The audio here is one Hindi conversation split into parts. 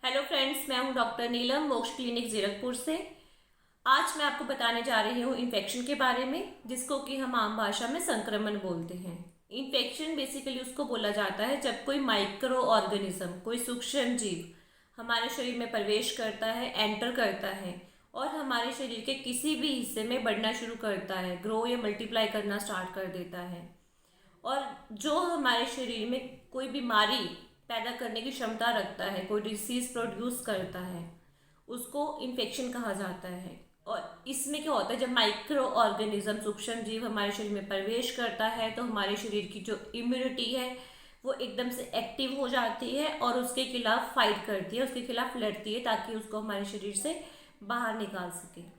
हेलो फ्रेंड्स, मैं हूं डॉक्टर नीलम मोक्ष क्लिनिक जीरकपुर से। आज मैं आपको बताने जा रही हूं इन्फेक्शन के बारे में, जिसको कि हम आम भाषा में संक्रमण बोलते हैं। इन्फेक्शन बेसिकली उसको बोला जाता है जब कोई माइक्रो ऑर्गेनिज्म, कोई सूक्ष्म जीव हमारे शरीर में प्रवेश करता है, एंटर करता है और हमारे शरीर के किसी भी हिस्से में बढ़ना शुरू करता है, ग्रो या मल्टीप्लाई करना स्टार्ट कर देता है। और जो हमारे शरीर में कोई बीमारी पैदा करने की क्षमता रखता है, कोई डिसीज प्रोड्यूस करता है, उसको इन्फेक्शन कहा जाता है। और इसमें क्या होता है, जब माइक्रो ऑर्गेनिज्म, सूक्ष्म जीव हमारे शरीर में प्रवेश करता है तो हमारे शरीर की जो इम्यूनिटी है वो एकदम से एक्टिव हो जाती है और उसके खिलाफ फाइट करती है, उसके खिलाफ लड़ती है ताकि उसको हमारे शरीर से बाहर निकाल सके।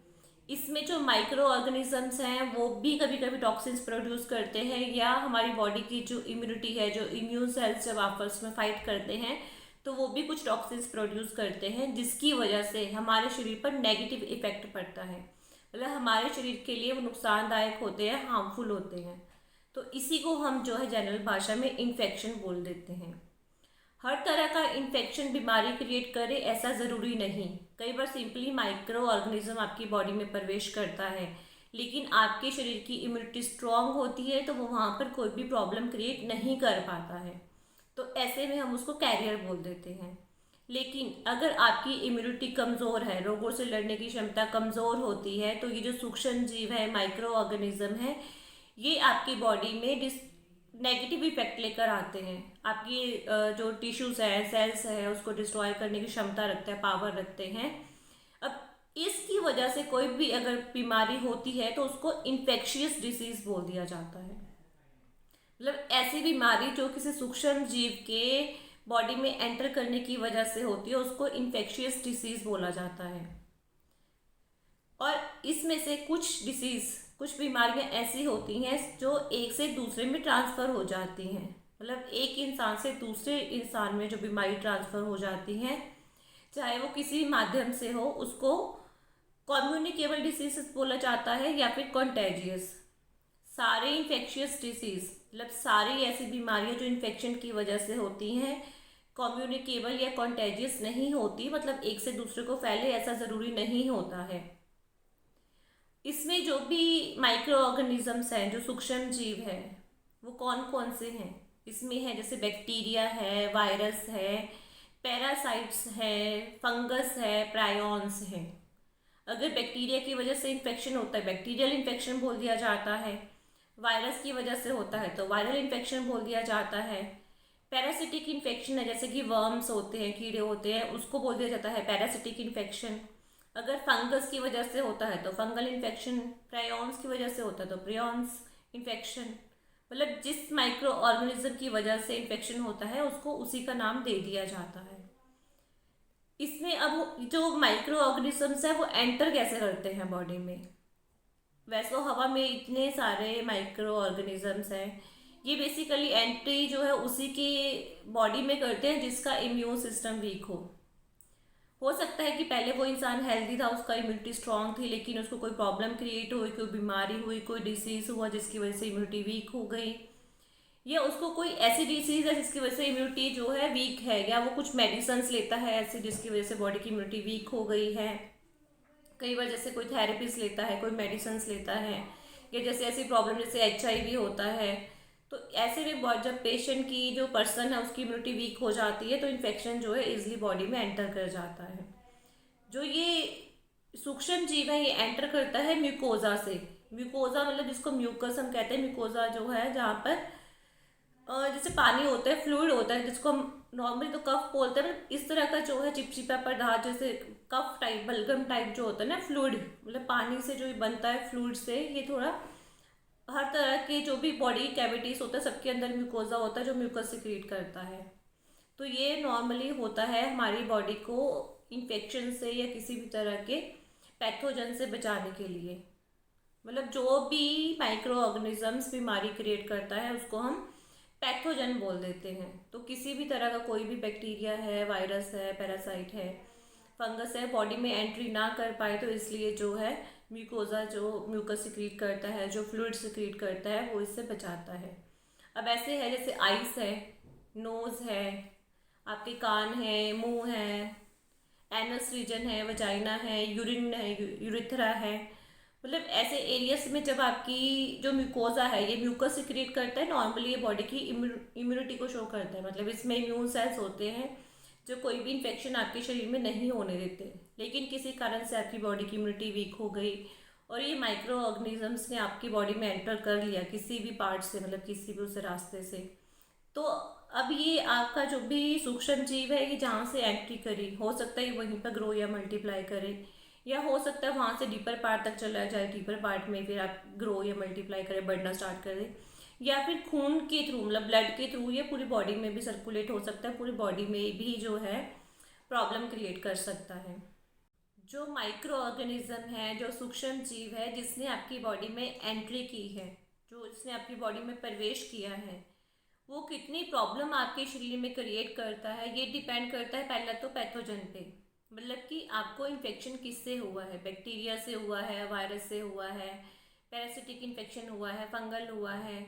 इसमें जो माइक्रो ऑर्गेनिजम्स हैं वो भी कभी कभी टॉक्सिन्स प्रोड्यूस करते हैं, या हमारी बॉडी की जो इम्यूनिटी है, जो इम्यून सेल्स जब आपस में फाइट करते हैं तो वो भी कुछ टॉक्सिन्स प्रोड्यूस करते हैं, जिसकी वजह से हमारे शरीर पर नेगेटिव इफेक्ट पड़ता है। मतलब हमारे शरीर के लिए वो नुकसानदायक होते हैं, हार्मफुल होते हैं। तो इसी को हम जो है जनरल भाषा में इन्फेक्शन बोल देते हैं। हर तरह का इन्फेक्शन बीमारी क्रिएट करे ऐसा ज़रूरी नहीं। कई बार सिंपली माइक्रो ऑर्गेनिज्म आपकी बॉडी में प्रवेश करता है, लेकिन आपके शरीर की इम्यूनिटी स्ट्रांग होती है तो वो वहाँ पर कोई भी प्रॉब्लम क्रिएट नहीं कर पाता है। तो ऐसे में हम उसको कैरियर बोल देते हैं। लेकिन अगर आपकी इम्यूनिटी कमज़ोर है, रोगों से लड़ने की क्षमता कमज़ोर होती है, तो ये जो सूक्ष्म जीव है, माइक्रो ऑर्गेनिज्म है, ये आपकी बॉडी में नेगेटिव इफेक्ट लेकर आते हैं। आपकी जो टिश्यूज है, सेल्स है, उसको डिस्ट्रॉय करने की क्षमता रखते हैं, पावर रखते हैं। अब इसकी वजह से कोई भी अगर बीमारी होती है तो उसको इन्फेक्शियस डिसीज बोल दिया जाता है। मतलब ऐसी बीमारी जो किसी सूक्ष्म जीव के बॉडी में एंटर करने की वजह से होती है उसको इन्फेक्शियस डिसीज बोला जाता है। और इसमें से कुछ डिसीज, कुछ बीमारियां ऐसी होती हैं जो एक से दूसरे में ट्रांसफ़र हो जाती हैं। मतलब एक इंसान से दूसरे इंसान में जो बीमारी ट्रांसफ़र हो जाती हैं, चाहे वो किसी माध्यम से हो, उसको कम्युनिकेबल डिसीज बोला जाता है या फिर कॉन्टेजियस। सारे इन्फेक्शियस डिसीज, मतलब सारी ऐसी बीमारियां जो इन्फेक्शन की वजह से होती हैं, कम्युनिकेबल या कॉन्टेजियस नहीं होती। मतलब एक से दूसरे को फैले ऐसा ज़रूरी नहीं होता है। इसमें जो भी माइक्रो ऑर्गेनिजम्स हैं, जो सूक्ष्म जीव है, वो कौन कौन से हैं? इसमें है जैसे बैक्टीरिया है, वायरस है, पैरासाइट्स है, फंगस है, प्रायॉन्स है। अगर बैक्टीरिया की वजह से इन्फेक्शन होता है बैक्टीरियल इन्फेक्शन बोल दिया जाता है। वायरस की वजह से होता है तो वायरल इन्फेक्शन बोल दिया जाता है। पैरासिटिक इन्फेक्शन है, जैसे कि वर्म्स होते हैं, कीड़े होते हैं, उसको बोल दिया जाता है पैरासिटिक इन्फेक्शन। अगर फंगस की वजह से होता है तो फंगल इन्फेक्शन। प्रायॉन्स की वजह से होता है तो प्रायॉन्स इन्फेक्शन। मतलब जिस माइक्रो ऑर्गेनिज्म की वजह से इन्फेक्शन होता है उसको उसी का नाम दे दिया जाता है। इसमें अब जो माइक्रो ऑर्गेनिजम्स है वो एंटर कैसे करते हैं बॉडी में? वैसे तो हवा में इतने सारे माइक्रो ऑर्गेनिजम्स हैं, ये बेसिकली एंट्री जो है उसी की बॉडी में करते हैं जिसका इम्यून सिस्टम वीक हो सकता है कि पहले वो इंसान हेल्दी था, उसका इम्यूनिटी स्ट्रांग थी, लेकिन उसको कोई प्रॉब्लम क्रिएट हुई, कोई बीमारी हुई, कोई डिसीज हुआ जिसकी वजह से इम्यूनिटी वीक हो गई, या उसको कोई ऐसी डिसीज है जिसकी वजह से इम्यूनिटी जो है वीक है, या वो कुछ मेडिसिन लेता है ऐसी जिसकी वजह से बॉडी की इम्यूनिटी वीक हो गई है। कई बार जैसे कोई थेरेपीज लेता है, कोई मेडिसिन लेता है, या जैसे ऐसी प्रॉब्लम जैसे HIV होता है, तो ऐसे में बहुत जब पेशेंट की जो पर्सन है उसकी इम्यूनिटी वीक हो जाती है तो इन्फेक्शन जो है इजिली बॉडी में एंटर कर जाता है। जो ये सूक्ष्म जीव है ये एंटर करता है म्यूकोजा से। म्यूकोजा मतलब जिसको म्यूकस हम कहते हैं, म्यूकोजा जो है जहाँ पर जैसे पानी होता है, फ्लूइड होता है, जिसको हम नॉर्मली तो कफ बोलते हैं, मतलब इस तरह का जो है चिपचिपा पदार्थ, जैसे कफ टाइप, बलगम टाइप जो होता है ना, फ्लूइड, मतलब पानी से जो बनता है फ्लूइड से, ये थोड़ा हर तरह के जो भी बॉडी कैविटीज होता है सबके अंदर म्यूकोजा होता है जो म्यूकस सिक्रीट करता है। तो ये नॉर्मली होता है हमारी बॉडी को इन्फेक्शन से या किसी भी तरह के पैथोजन से बचाने के लिए। मतलब जो भी माइक्रो ऑर्गेनिजम्स बीमारी क्रिएट करता है उसको हम पैथोजन बोल देते हैं। तो किसी भी तरह का कोई भी बैक्टीरिया है, वायरस है, पैरासाइट है, फंगस है, बॉडी में एंट्री ना कर पाए तो इसलिए जो है म्यूकोजा जो म्यूकस सिक्रीट करता है, जो फ्लूइड सिक्रीट करता है, वो इससे बचाता है। अब ऐसे है जैसे आइस है, नोज़ है, आपके कान है, मुंह है, एनस रीजन है, वजाइना है, यूरिन है, यूरिथ्रा है, मतलब ऐसे एरियाज में जब आपकी जो म्यूकोजा है ये म्यूकस सिक्रिएट करता है, नॉर्मली ये बॉडी की इम्यूनिटी को शो करता है। मतलब इसमें इम्यून सेल्स होते हैं जो कोई भी इन्फेक्शन आपके शरीर में नहीं होने देते, लेकिन किसी कारण से आपकी बॉडी की इम्यूनिटी वीक हो गई और ये माइक्रो ऑर्गेनिजम्स ने आपकी बॉडी में एंटर कर लिया किसी भी पार्ट से, मतलब किसी भी उस रास्ते से, तो अब ये आपका जो भी सूक्ष्म जीव है ये जहाँ से एंट्री करी, हो सकता है वहीं पर ग्रो या मल्टीप्लाई करे, या हो सकता है वहाँ से डीपर पार्ट तक चला जाए, डीपर पार्ट में फिर आप ग्रो या मल्टीप्लाई करें, बढ़ना स्टार्ट करें, या फिर खून के थ्रू, मतलब ब्लड के थ्रू ये पूरी बॉडी में भी सर्कुलेट हो सकता है, पूरी बॉडी में भी जो है प्रॉब्लम क्रिएट कर सकता है। जो माइक्रो ऑर्गेनिज्म है, जो सूक्ष्म जीव है जिसने आपकी बॉडी में एंट्री की है, जो इसने आपकी बॉडी में प्रवेश किया है, वो कितनी प्रॉब्लम आपके शरीर में क्रिएट करता है ये डिपेंड करता है पहला तो पैथोजन पे, मतलब कि आपको इन्फेक्शन किससे हुआ है, बैक्टीरिया से हुआ है, वायरस से हुआ है, पैरासिटिक इन्फेक्शन हुआ है, फंगल हुआ है।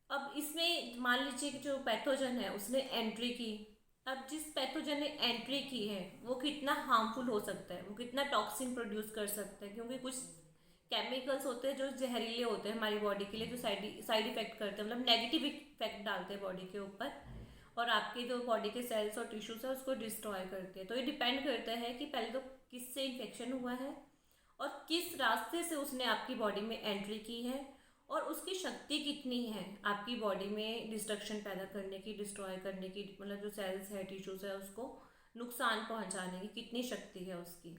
अब इसमें मान लीजिए कि जो पैथोजन है उसने एंट्री की, अब जिस पैथोजन ने एंट्री की है वो कितना हार्मफुल हो सकता है, वो कितना टॉक्सिन प्रोड्यूस कर सकता है, क्योंकि कुछ केमिकल्स होते हैं जो जहरीले होते हैं हमारी बॉडी के लिए, जो साइड इफेक्ट करते हैं, मतलब नेगेटिव इफेक्ट डालते हैं बॉडी के ऊपर और आपके जो बॉडी के सेल्स और टिश्यूज है उसको डिस्ट्रॉय करते हैं। तो ये डिपेंड करता है कि पहले तो किससे इन्फेक्शन हुआ है और किस रास्ते से उसने आपकी बॉडी में एंट्री की है, और उसकी शक्ति कितनी है आपकी बॉडी में डिस्ट्रक्शन पैदा करने की, डिस्ट्रॉय करने की, मतलब जो सेल्स है, टिश्यूज है, उसको नुकसान पहुंचाने की कितनी शक्ति है उसकी।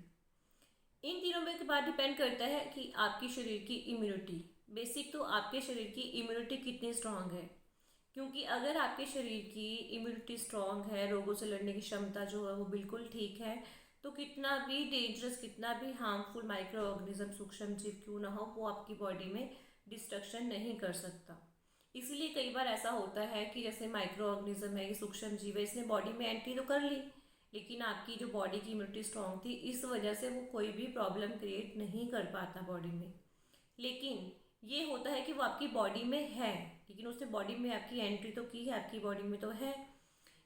इन तीनों में के बाद डिपेंड करता है कि आपकी शरीर की इम्यूनिटी, बेसिक तो आपके शरीर की इम्यूनिटी कितनी स्ट्रांग है, क्योंकि अगर आपके शरीर की इम्यूनिटी स्ट्रांग है, रोगों से लड़ने की क्षमता जो है वो बिल्कुल ठीक है, तो कितना भी डेंजरस, कितना भी हार्मफुल माइक्रो ऑर्गेनिज्म, सूक्ष्म जीव क्यों ना हो, वो आपकी बॉडी में डिस्ट्रक्शन नहीं कर सकता। इसलिए कई बार ऐसा होता है कि जैसे माइक्रो ऑर्गेनिज्म है, ये सूक्ष्म जीव है, इसने बॉडी में एंट्री तो कर ली, लेकिन आपकी जो बॉडी की इम्यूनिटी स्ट्रांग थी इस वजह से वो कोई भी प्रॉब्लम क्रिएट नहीं कर पाता बॉडी में। लेकिन ये होता है कि वो आपकी बॉडी में है, लेकिन उसने बॉडी में आपकी एंट्री तो की है, आपकी बॉडी में तो है।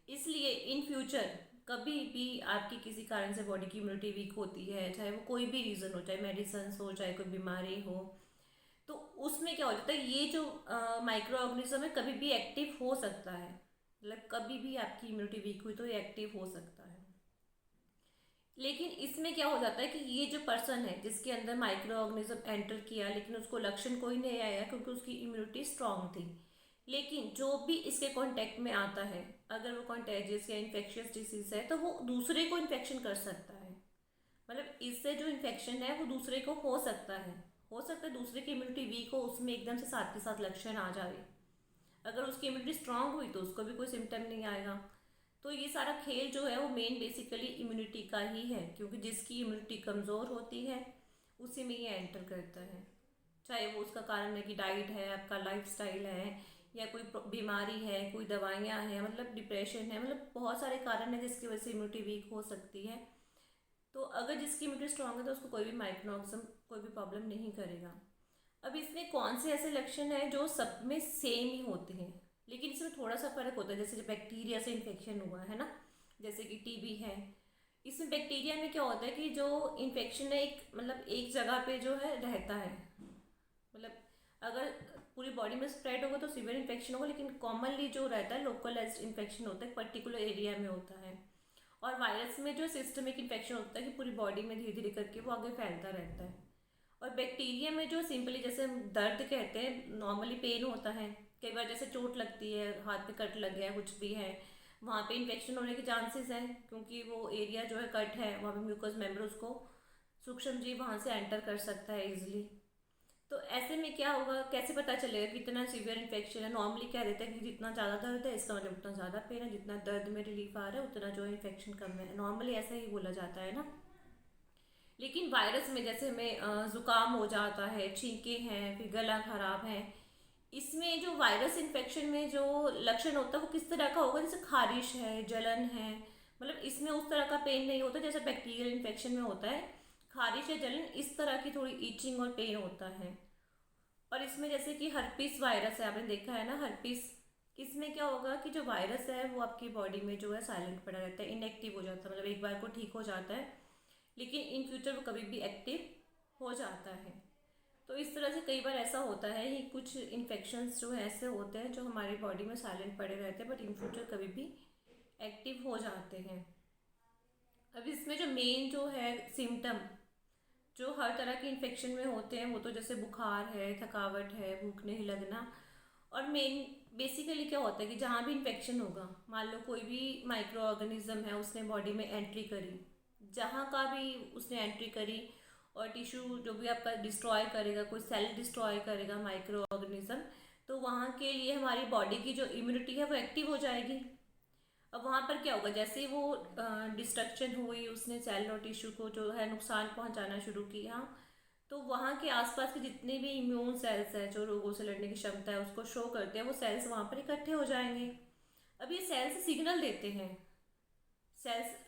इसलिए इन फ्यूचर कभी भी आपकी किसी कारण से बॉडी की इम्यूनिटी वीक होती है, चाहे वो कोई भी रीज़न हो, चाहे मेडिसिन हो, चाहे कोई बीमारी हो, तो उसमें क्या हो जाता है, ये जो माइक्रो ऑर्गेनिज्म है कभी भी एक्टिव हो सकता है, मतलब कभी भी आपकी इम्यूनिटी वीक हुई तो ये एक्टिव हो सकता है। लेकिन इसमें क्या हो जाता है कि ये जो पर्सन है जिसके अंदर माइक्रो ऑर्गेनिज्म एंटर किया, लेकिन उसको लक्षण कोई नहीं आया क्योंकि उसकी इम्यूनिटी स्ट्रांग थी, लेकिन जो भी इसके कांटेक्ट में आता है, अगर वो कॉन्टेजियस या इन्फेक्शियस डिसीज है तो वो दूसरे को इन्फेक्शन कर सकता है, मतलब इससे जो इन्फेक्शन है वो दूसरे को हो सकता है, हो सकता है दूसरे की इम्यूनिटी वीक हो, उसमें एकदम से साथ के साथ लक्षण आ जाए, अगर उसकी इम्यूनिटी स्ट्रांग हुई तो उसको भी कोई सिम्टम नहीं आएगा। तो ये सारा खेल जो है वो मेन बेसिकली इम्यूनिटी का ही है, क्योंकि जिसकी इम्यूनिटी कमज़ोर होती है उसी में ये एंटर करता है, चाहे वो उसका कारण है कि डाइट है, आपका लाइफस्टाइल है, या कोई बीमारी है, कोई दवाइयाँ हैं, मतलब डिप्रेशन है, मतलब बहुत सारे कारण हैं जिसकी वजह से इम्यूनिटी वीक हो सकती है। तो अगर जिसकी इम्यूनिटी स्ट्रांग है तो उसको कोई भी माइक्रोऑर्गेनिज्म कोई भी प्रॉब्लम नहीं करेगा। अब इसमें कौन से ऐसे लक्षण हैं जो सब में सेम ही होते हैं, लेकिन इसमें थोड़ा सा फर्क होता है, जैसे जो बैक्टीरिया से इन्फेक्शन हुआ है ना, जैसे कि टीबी है, इसमें बैक्टीरिया में क्या होता है कि जो इन्फेक्शन है एक, मतलब एक जगह पे जो है रहता है, मतलब अगर पूरी बॉडी में स्प्रेड होगा तो सीवियर इन्फेक्शन होगा, लेकिन कॉमनली जो रहता है लोकलाइज्ड इन्फेक्शन होता है, पर्टिकुलर एरिया में होता है। और वायरस में जो सिस्टमिक इन्फेक्शन होता है कि पूरी बॉडी में धीरे धीरे करके वो आगे फैलता रहता है। और बैक्टीरिया में जो सिंपली जैसे हम दर्द कहते हैं, नॉर्मली पेन होता है, कई बार जैसे चोट लगती है, हाथ पे कट लग गया, कुछ भी है, वहाँ पे इन्फेक्शन होने के चांसेस हैं, क्योंकि वो एरिया जो है कट है, वहाँ पे म्यूकस मेम्ब्रेन, उसको सूक्ष्म जीव वहाँ से एंटर कर सकता है इजिली। तो ऐसे में क्या होगा, कैसे पता चलेगा कि इतना सीवियर इन्फेक्शन है, नॉर्मली कह देते हैं कि जितना ज़्यादा दर्द है इसका मतलब उतना ज़्यादा पेन है, जितना दर्द में रिलीफ आ रहा है उतना जो इन्फेक्शन कम है, नॉर्मली ऐसा ही बोला जाता है ना। लेकिन वायरस में जैसे हमें ज़ुकाम हो जाता है, छींके हैं, फिर गला खराब है, इसमें जो वायरस इन्फेक्शन में जो लक्षण होता है वो किस तरह का होगा, जैसे खारिश है, जलन है, मतलब इसमें उस तरह का पेन नहीं होता जैसे बैक्टीरियल इन्फेक्शन में होता है, खारिश या जलन इस तरह की थोड़ी ईचिंग और पेन होता है। और इसमें जैसे कि हर्पीस वायरस है, आपने देखा है ना, हर्पीस इसमें क्या होगा कि जो वायरस है वो आपकी बॉडी में जो है साइलेंट पड़ा रहता है, इनएक्टिव हो जाता है, मतलब एक बार को ठीक हो जाता है लेकिन इन फ्यूचर वो कभी भी एक्टिव हो जाता है। तो इस तरह से कई बार ऐसा होता है कि कुछ इन्फेक्शंस जो है ऐसे होते हैं जो हमारी बॉडी में साइलेंट पड़े रहते हैं बट इन फ्यूचर कभी भी एक्टिव हो जाते हैं। अब इसमें जो मेन जो है सिम्टम जो हर तरह के इन्फेक्शन में होते हैं वो तो जैसे बुखार है, थकावट है, भूख नहीं लगना, और मेन बेसिकली क्या होता है कि जहाँ भी इन्फेक्शन होगा, मान लो कोई भी माइक्रो ऑर्गेनिज्म है उसने बॉडी में एंट्री करी, जहाँ का भी उसने एंट्री करी और टिश्यू जो भी आपका डिस्ट्रॉय करेगा, कोई सेल डिस्ट्रॉय करेगा माइक्रो ऑर्गेनिज्म, तो वहाँ के लिए हमारी बॉडी की जो इम्यूनिटी है वो एक्टिव हो जाएगी। अब वहाँ पर क्या होगा, जैसे ही वो डिस्ट्रक्शन हुई, उसने सेल और टिश्यू को जो है नुकसान पहुँचाना शुरू किया, तो वहाँ के आसपास के जितने भी इम्यून सेल्स हैं जो रोगों से लड़ने की क्षमता है उसको शो करते हैं, वो सेल्स वहाँ पर इकट्ठे हो जाएंगे। अब ये सेल्स सिग्नल देते हैं, सेल्स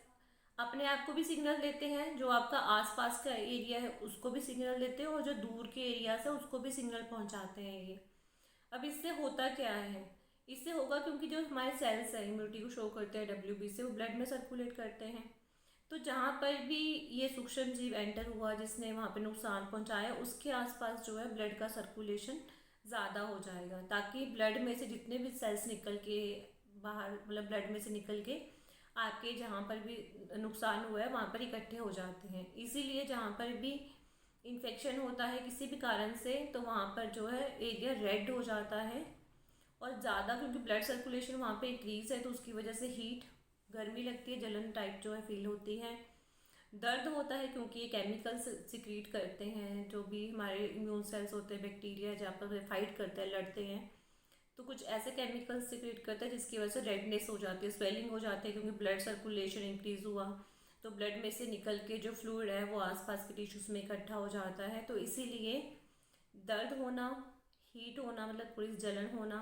अपने आप को भी सिग्नल देते हैं, जो आपका आसपास का एरिया है उसको भी सिग्नल देते हैं, और जो दूर के एरिया से उसको भी सिग्नल पहुंचाते हैं ये। अब इससे होता क्या है, इससे होगा क्योंकि जो हमारे सेल्स हैं इम्यूनिटी को शो करते हैं WB से, वो ब्लड में सर्कुलेट करते हैं। तो जहाँ पर भी ये सूक्ष्म जीव एंटर हुआ जिसने वहाँ पे नुकसान पहुँचाया, उसके आसपास जो है ब्लड का सर्कुलेशन ज़्यादा हो जाएगा, ताकि ब्लड में से जितने भी सेल्स निकल के बाहर, मतलब ब्लड में से निकल के आपके जहाँ पर भी नुकसान हुआ है वहाँ पर इकट्ठे हो जाते हैं। इसीलिए जहाँ पर भी इन्फेक्शन होता है किसी भी कारण से, तो वहाँ पर जो है एरिया रेड हो जाता है, और ज़्यादा क्योंकि ब्लड सर्कुलेशन वहाँ पे इंक्रीज है तो उसकी वजह से हीट, गर्मी लगती है, जलन टाइप जो है फील होती है। दर्द होता है क्योंकि ये केमिकल्स सिक्रीट करते हैं, जो भी हमारे इम्यून सेल्स होते हैं, बैक्टीरिया जहाँ पर फाइट करते हैं, लड़ते हैं, तो कुछ ऐसे केमिकल्स सिक्रीट करता है जिसकी वजह से रेडनेस हो जाती है, स्वेलिंग हो जाती है, क्योंकि ब्लड सर्कुलेशन इंक्रीज हुआ तो ब्लड में से निकल के जो फ्लूइड है वो आसपास के टिश्यूज में इकट्ठा हो जाता है। तो इसीलिए दर्द होना, हीट होना मतलब पूरी जलन होना,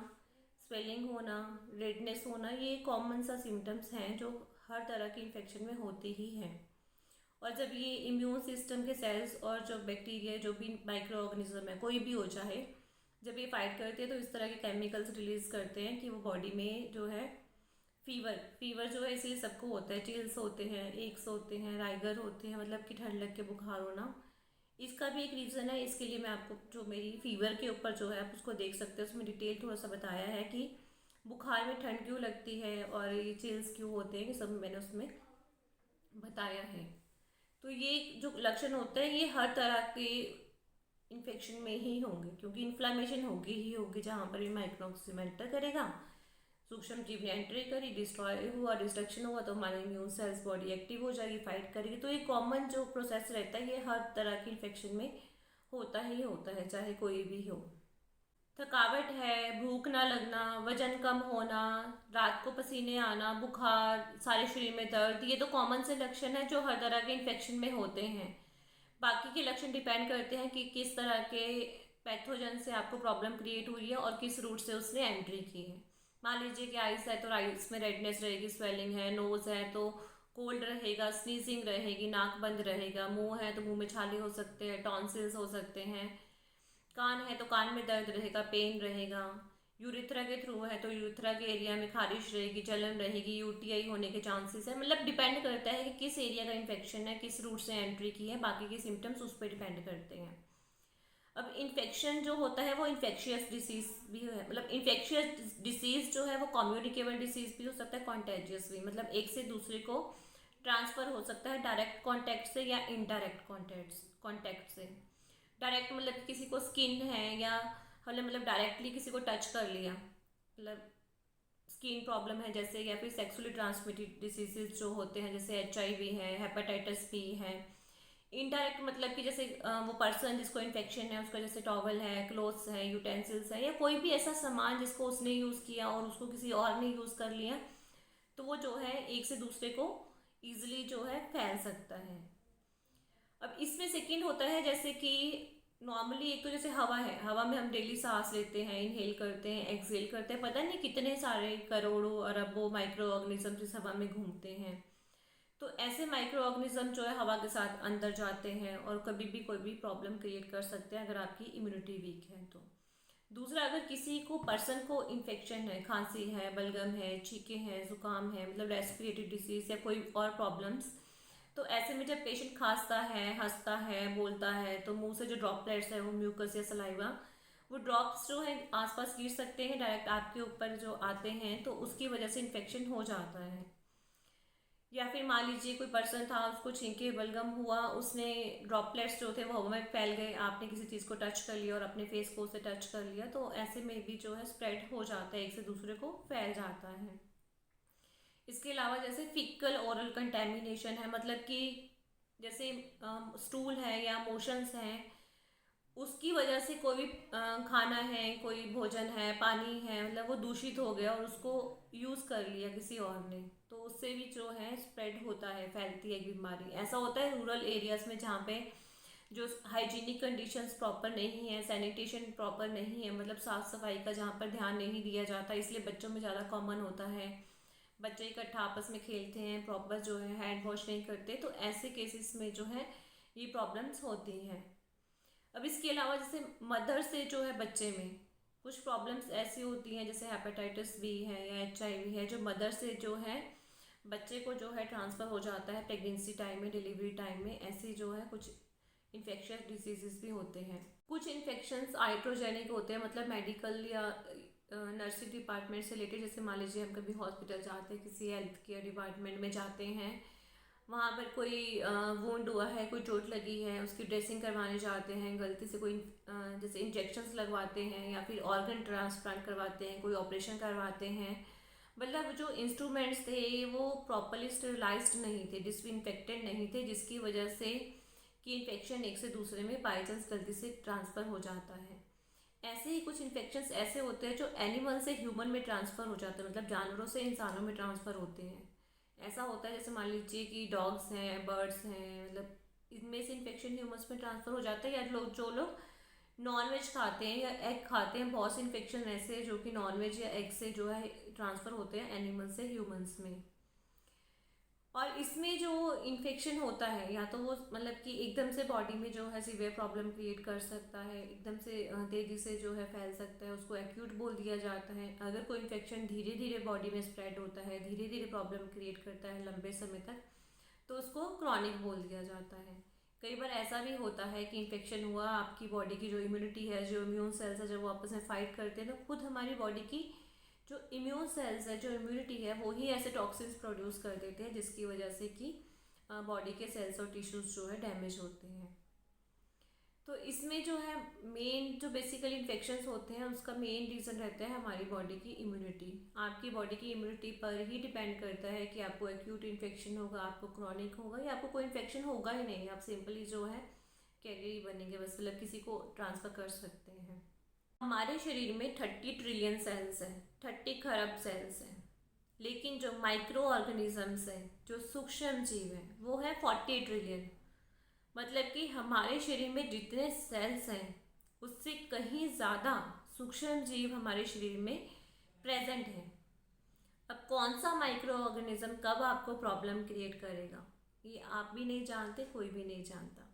स्वेलिंग होना, रेडनेस होना, ये कॉमन सा सिम्टम्स हैं जो हर तरह की इन्फेक्शन में होते ही हैं। और जब ये इम्यून सिस्टम के सेल्स और जो बैक्टीरिया, जो भी माइक्रो ऑर्गेनिज्म है, कोई भी हो चाहे, जब ये फाइट करते हैं तो इस तरह के केमिकल्स रिलीज करते हैं कि वो बॉडी में जो है फीवर, फीवर जो है इसलिए सबको होता है, चिल्स होते हैं, एक्स होते हैं, राइगर होते हैं, मतलब कि ठंड लग के बुखार होना, इसका भी एक रीज़न है। इसके लिए मैं आपको जो मेरी फीवर के ऊपर जो है आप उसको देख सकते हैं, उसमें डिटेल थोड़ा सा बताया है कि बुखार में ठंड क्यों लगती है और ये चिल्स क्यों होते हैं, ये सब मैंने उसमें बताया है। तो ये जो लक्षण होते हैं ये हर तरह के इन्फेक्शन में ही होंगे, क्योंकि इन्फ्लामेशन होगी ही होगी जहाँ पर ये माइक्रोऑर्गेनिज्म एंटर करेगा, सूक्ष्म जीव ने एंट्री करी, डिस्ट्रॉय हुआ, डिस्ट्रक्शन हुआ, तो हमारे इम्यून सेल्स बॉडी एक्टिव हो जाएगी, फाइट करेगी। तो ये कॉमन जो प्रोसेस रहता है ये हर तरह की इन्फेक्शन में होता ही होता है, चाहे कोई भी हो। थकावट है, भूख ना लगना, वजन कम होना, रात को पसीने आना, बुखार, सारे शरीर में दर्द, ये तो कॉमन से लक्षण है जो हर तरह के इन्फेक्शन में होते हैं। बाकी के लक्षण डिपेंड करते हैं कि किस तरह के पैथोजन से आपको प्रॉब्लम क्रिएट हुई है और किस रूट से उसने एंट्री की है। मान लीजिए कि आइस है तो आइस में रेडनेस रहेगी, स्वेलिंग है, नोज है तो कोल्ड रहेगा, स्नीजिंग रहेगी, नाक बंद रहेगा, मुंह है तो मुंह में छाले हो सकते हैं, टॉन्सिल्स हो सकते हैं, कान है तो कान में दर्द रहेगा, पेन रहेगा, यूरिथ्रा के थ्रू है तो यूरिथ्रा के एरिया में खारिश रहेगी, जलन रहेगी, UTI होने के चांसेस है, मतलब डिपेंड करता है कि किस एरिया का इन्फेक्शन है, किस रूट से एंट्री की है, बाकी के सिम्टम्स उस पर डिपेंड करते हैं। अब इन्फेक्शन जो होता है वो इन्फेक्शियस डिसीज भी है, मतलब इन्फेक्शियस डिसीज जो है वो कम्युनिकेबल डिसीज भी हो सकता है, कॉन्टेजियस भी, मतलब एक से दूसरे को ट्रांसफर हो सकता है डायरेक्ट कॉन्टैक्ट से या इनडायरेक्ट कॉन्टैक्ट से। डायरेक्ट मतलब किसी को स्किन है या मतलब डायरेक्टली किसी को टच कर लिया, मतलब स्किन प्रॉब्लम है जैसे, या फिर सेक्सुअली ट्रांसमिटेड डिसीजेज जो होते हैं जैसे HIV है, हेपेटाइटिस B है। इनडायरेक्ट मतलब कि जैसे वो पर्सन जिसको इन्फेक्शन है उसका जैसे टॉवल है, क्लोथ्स है, यूटेंसिल्स है, या कोई भी ऐसा सामान जिसको उसने यूज़ किया और उसको किसी और ने यूज़ कर लिया, तो वो जो है एक से दूसरे को ईजिली जो है फैल सकता है। अब इसमें सेकंड होता है जैसे कि नॉर्मली एक तो जैसे हवा है, हवा में हम डेली सांस लेते हैं, इनहेल करते हैं, एक्सहेल करते हैं, पता नहीं कितने सारे करोड़ों अरबों माइक्रो ऑर्गेनिज्म इस हवा में घूमते हैं। तो ऐसे माइक्रो ऑर्गेनिज्म जो है हवा के साथ अंदर जाते हैं और कभी भी कोई भी प्रॉब्लम क्रिएट कर सकते हैं अगर आपकी इम्यूनिटी वीक है तो। दूसरा, अगर किसी को पर्सन को इन्फेक्शन है, खांसी है, बलगम है, छींके हैं, जुकाम है, मतलब रेस्पिरेटरी डिजीज या कोई और प्रॉब्लम्स, तो ऐसे में जब पेशेंट खांसता है, हंसता है, बोलता है, तो मुंह से जो ड्रॉपलेट्स है वो म्यूकस या सलाइवा, वो ड्रॉप्स जो है आसपास गिर सकते हैं, डायरेक्ट आपके ऊपर जो आते हैं, तो उसकी वजह से इन्फेक्शन हो जाता है। या फिर मान लीजिए कोई पर्सन था, उसको छींके बलगम हुआ, उसने ड्रॉपलेट्स जो थे वो हवा में फैल गए, आपने किसी चीज़ को टच कर लिया और अपने फेस को उसे टच कर लिया, तो ऐसे में भी जो है स्प्रेड हो जाता है, एक से दूसरे को फैल जाता है। इसके अलावा जैसे फीकल ओरल कंटेमिनेशन है, मतलब कि जैसे स्टूल है या मोशंस हैं, उसकी वजह से कोई भी खाना है, कोई भोजन है, पानी है, मतलब वो दूषित हो गया और उसको यूज़ कर लिया किसी और ने, तो उससे भी जो है स्प्रेड होता है, फैलती है बीमारी। ऐसा होता है रूरल एरियाज़ में, जहाँ पे जो हाइजीनिक कंडीशंस प्रॉपर नहीं है, सैनिटेशन प्रॉपर नहीं है, मतलब साफ़ सफाई का जहाँ पर ध्यान नहीं दिया जाता, इसलिए बच्चों में ज़्यादा कॉमन होता है। बच्चे इकट्ठा आपस में खेलते हैं, प्रॉपर जो है हैंड वॉश नहीं करते, तो ऐसे केसेस में जो है ये प्रॉब्लम्स होती हैं। अब इसके अलावा जैसे मदर से जो है बच्चे में कुछ प्रॉब्लम्स ऐसी होती हैं, जैसे हेपेटाइटिस बी है या HIV है, जो मदर से जो है बच्चे को जो है ट्रांसफ़र हो जाता है प्रेगनेंसी टाइम में, डिलीवरी टाइम में। ऐसे जो है कुछ इन्फेक्शियस डिजीजेस भी होते हैं। कुछ इन्फेक्शंस आइट्रोजेनिक होते हैं, मतलब मेडिकल या नर्सिंग डिपार्टमेंट से रिलेटेड। जैसे मान लीजिए हम कभी हॉस्पिटल जाते हैं, किसी हेल्थ केयर डिपार्टमेंट में जाते हैं, वहाँ पर कोई वुंड हुआ है, कोई चोट लगी है, उसकी ड्रेसिंग करवाने जाते हैं, गलती से कोई जैसे इंजेक्शंस लगवाते हैं या फिर ऑर्गन ट्रांसप्लांट करवाते हैं, कोई ऑपरेशन करवाते हैं, मतलब जो इंस्ट्रूमेंट्स थे वो प्रॉपरली स्टेरिलाइज्ड नहीं थे, डिसइंफेक्टेड नहीं थे, जिसकी वजह से कि इन्फेक्शन एक से दूसरे में बाई चांस गलती से ट्रांसफ़र हो जाता है। ऐसे ही कुछ इन्फेक्शंस ऐसे होते हैं जो एनिमल से ह्यूमन में ट्रांसफ़र हो जाते हैं, मतलब जानवरों से इंसानों में ट्रांसफ़र होते हैं। ऐसा होता है, जैसे मान लीजिए कि डॉग्स हैं, बर्ड्स हैं, मतलब इनमें से इन्फेक्शन ह्यूमंस में ट्रांसफ़र हो जाता है। या जो लोग नॉनवेज खाते हैं या एग खाते हैं, बहुत से इन्फेक्शन ऐसे हैं जो कि नॉनवेज या एग से जो है ट्रांसफ़र होते हैं एनिमल से ह्यूमंस में। और इसमें जो इन्फेक्शन होता है, या तो वो मतलब कि एकदम से बॉडी में जो है सीवियर प्रॉब्लम क्रिएट कर सकता है, एकदम से तेज़ी से जो है फैल सकता है, उसको एक्यूट बोल दिया जाता है। अगर कोई इन्फेक्शन धीरे धीरे बॉडी में स्प्रेड होता है, धीरे धीरे प्रॉब्लम क्रिएट करता है लंबे समय तक, तो उसको क्रॉनिक बोल दिया जाता है। कई बार ऐसा भी होता है कि इन्फेक्शन हुआ, आपकी बॉडी की जो इम्यूनिटी है, जो इम्यून सेल्स है, जब वो आपस में फाइट करते हैं, तो खुद हमारी बॉडी की जो इम्यून सेल्स है, जो इम्यूनिटी है, वो ही ऐसे टॉक्सिन्स प्रोड्यूस कर देते हैं, जिसकी वजह से कि बॉडी के सेल्स और टिश्यूज जो है डैमेज होते हैं। तो इसमें जो है मेन जो बेसिकली इन्फेक्शंस होते हैं, उसका मेन रीज़न रहता है हमारी बॉडी की इम्यूनिटी। आपकी बॉडी की इम्यूनिटी पर ही डिपेंड करता है कि आपको एक्यूट इन्फेक्शन होगा, आपको क्रॉनिक होगा, या आपको कोई इन्फेक्शन होगा ही नहीं, आप सिंपली जो है कैरियर बनेंगे, बस मतलब किसी को ट्रांसफ़र कर सकते हैं। हमारे शरीर में 30 ट्रिलियन सेल्स हैं, 30 खरब सेल्स हैं, लेकिन जो माइक्रो ऑर्गेनिजम्स हैं, जो सूक्ष्म जीव हैं, वो है 40 ट्रिलियन। मतलब कि हमारे शरीर में जितने सेल्स हैं, उससे कहीं ज़्यादा सूक्ष्म जीव हमारे शरीर में प्रेजेंट हैं। अब कौन सा माइक्रो ऑर्गेनिज्म कब आपको प्रॉब्लम क्रिएट करेगा, ये आप भी नहीं जानते, कोई भी नहीं जानता।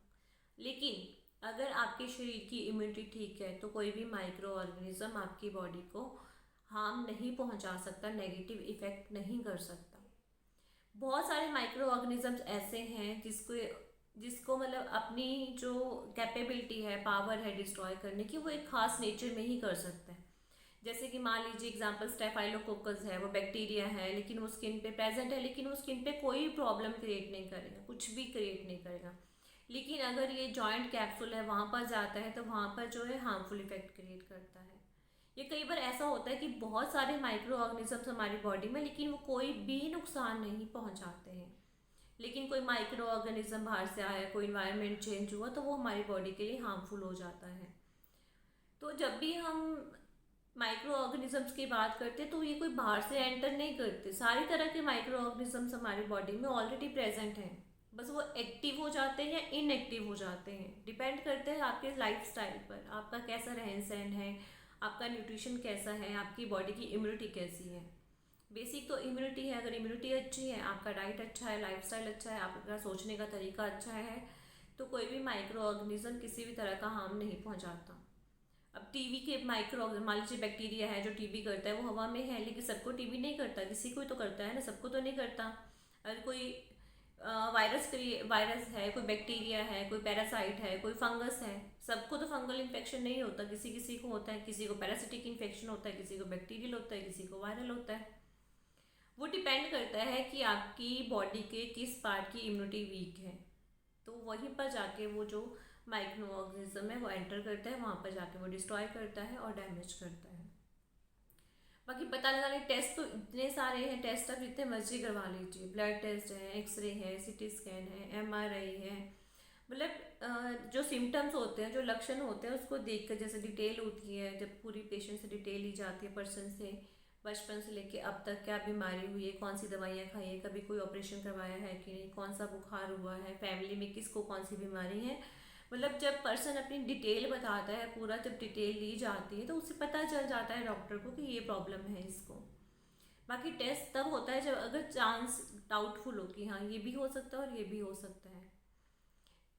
लेकिन अगर आपके शरीर की इम्यूनिटी ठीक है, तो कोई भी माइक्रो ऑर्गेनिज्म आपकी बॉडी को हार्म नहीं पहुंचा सकता, नेगेटिव इफेक्ट नहीं कर सकता। बहुत सारे माइक्रो ऑर्गेनिजम्स ऐसे हैं जिसको जिसको मतलब अपनी जो कैपेबिलिटी है, पावर है डिस्ट्रॉय करने की, वो एक खास नेचर में ही कर सकते हैं। जैसे कि मान लीजिए एग्जांपल स्टेफाइलोकोकस है, वो बैक्टीरिया है, लेकिन वो स्किन पे प्रेजेंट है, लेकिन वो स्किन पे कोई प्रॉब्लम क्रिएट नहीं करेगा, कुछ भी क्रिएट नहीं करेगा। लेकिन अगर ये जॉइंट कैप्सूल है वहाँ पर जाता है, तो वहाँ पर जो है हार्मफुल इफेक्ट क्रिएट करता है। ये कई बार ऐसा होता है कि बहुत सारे माइक्रो ऑर्गेनिजम्स हमारी बॉडी में, लेकिन वो कोई भी नुकसान नहीं पहुँचाते हैं। लेकिन कोई माइक्रो ऑर्गेनिज्म बाहर से आया, कोई इन्वायरमेंट चेंज हुआ, तो वो हमारी बॉडी के लिए हार्मफुल हो जाता है। तो जब भी हम माइक्रो ऑर्गेनिजम्स की बात करते हैं, तो ये कोई बाहर से एंटर नहीं करते, सारी तरह के माइक्रो ऑर्गेनिजम्स हमारी बॉडी में ऑलरेडी प्रेजेंट हैं, बस वो एक्टिव हो जाते हैं या इनएक्टिव हो जाते हैं, डिपेंड करते हैं आपके लाइफस्टाइल पर, आपका कैसा रहन सहन है, आपका न्यूट्रिशन कैसा है, आपकी बॉडी की इम्यूनिटी कैसी है। बेसिक तो इम्यूनिटी है, अगर इम्यूनिटी अच्छी है, आपका डाइट अच्छा है, लाइफस्टाइल अच्छा है, आपका सोचने का तरीका अच्छा है, तो कोई भी माइक्रो ऑर्गेनिज्म किसी भी तरह का हार्म नहीं पहुंचाता। अब टीबी के माइक्रो, मान लीजिए बैक्टीरिया है जो टीबी करता है, वो हवा में है, लेकिन सबको टीबी नहीं करता, किसी को ही तो करता है ना, सबको तो नहीं करता। अगर कोई वायरस है, कोई बैक्टीरिया है, कोई पैरासाइट है, कोई फंगस है, सबको तो फंगल इन्फेक्शन नहीं होता, किसी किसी को होता है, किसी को पैरासिटिक इन्फेक्शन होता है, किसी को बैक्टीरियल होता है, किसी को वायरल होता है। वो डिपेंड करता है कि आपकी बॉडी के किस पार्ट की इम्यूनिटी वीक है, तो वहीं पर जाके वो जो माइक्रो ऑर्गेनिज्म है वो एंटर करता है, वहाँ पर जाके वो डिस्ट्रॉय करता है और डैमेज करता है। बाकी पता लगाने टेस्ट तो इतने सारे हैं, टेस्ट आप जितने मर्जी करवा लीजिए, ब्लड टेस्ट है, एक्सरे है, सीटी स्कैन है, एमआरआई है, मतलब जो सिम्टम्स होते हैं, जो लक्षण होते हैं, उसको देखकर जैसे डिटेल होती है, जब पूरी पेशेंट से डिटेल ली जाती है, पर्सन से बचपन से लेके अब तक क्या बीमारी हुई है, कौन सी दवाइयाँ खाई है, कभी कोई ऑपरेशन करवाया है कि नहीं, कौन सा बुखार हुआ है, फैमिली में किसको कौन सी बीमारी है, मतलब जब पर्सन अपनी डिटेल बताता है, पूरा जब डिटेल ली जाती है तो उससे पता चल जाता है डॉक्टर को कि ये प्रॉब्लम है इसको। बाकी टेस्ट तब होता है जब अगर चांस डाउटफुल हो कि हाँ ये भी हो सकता है और ये भी हो सकता है।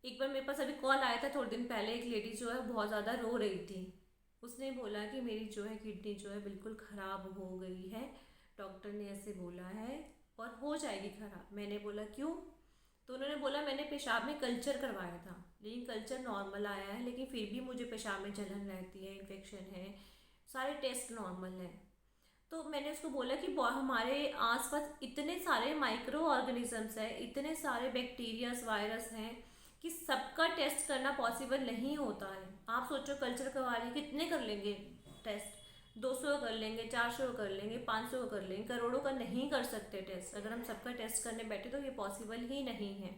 एक बार मेरे पास अभी कॉल आया था थोड़े दिन पहले, एक लेडी जो है बहुत ज़्यादा रो रही थी। उसने बोला कि मेरी जो है किडनी जो है बिल्कुल ख़राब हो गई है, डॉक्टर ने ऐसे बोला है और हो जाएगी ख़राब। मैंने बोला क्यों? तो उन्होंने बोला मैंने पेशाब में कल्चर करवाया था, लेकिन कल्चर नॉर्मल आया है, लेकिन फिर भी मुझे पेशाब में जलन रहती है, इन्फेक्शन है, सारे टेस्ट नॉर्मल है। तो मैंने उसको बोला कि हमारे आसपास इतने सारे माइक्रो ऑर्गेनिजम्स हैं, इतने सारे बैक्टीरियाज वायरस हैं कि सबका टेस्ट करना पॉसिबल नहीं होता है। आप सोचो कल्चर करवा रहे कितने कर लेंगे टेस्ट, 200 कर लेंगे, 400 कर लेंगे, 500 कर लेंगे, करोड़ों का नहीं कर सकते टेस्ट। अगर हम सबका टेस्ट करने बैठे तो ये पॉसिबल ही नहीं है।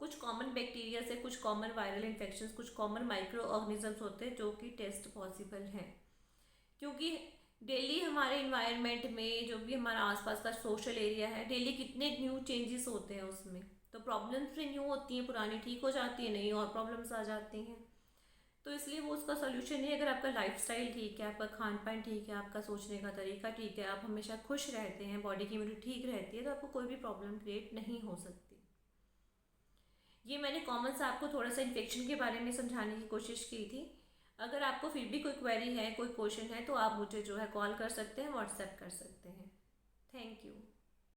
कुछ कॉमन बैक्टीरिया से, कुछ कॉमन वायरल इन्फेक्शन, कुछ कॉमन माइक्रो ऑर्गेनिजम्स होते हैं जो कि टेस्ट पॉसिबल हैं, क्योंकि डेली हमारे इन्वायरमेंट में जो भी हमारा आसपास का सोशल एरिया है, डेली कितने न्यू चेंजेस होते हैं उसमें, तो प्रॉब्लम्स भी न्यू होती हैं, पुरानी ठीक हो जाती है, नई और प्रॉब्लम्स आ जाती हैं। तो इसलिए वो उसका सोल्यूशन है, अगर आपका लाइफस्टाइल ठीक है, आपका खान पान ठीक है, आपका सोचने का तरीका ठीक है, आप हमेशा खुश रहते हैं, बॉडी की इम्यूनिटी ठीक रहती है, तो आपको कोई भी प्रॉब्लम क्रिएट नहीं हो सकती। ये मैंने कॉमन से आपको थोड़ा सा इन्फेक्शन के बारे में समझाने की कोशिश की थी। अगर आपको फिर भी कोई क्वेरी है, कोई क्वेश्चन है, तो आप मुझे जो है कॉल कर सकते हैं, व्हाट्सएप कर सकते हैं। Thank you.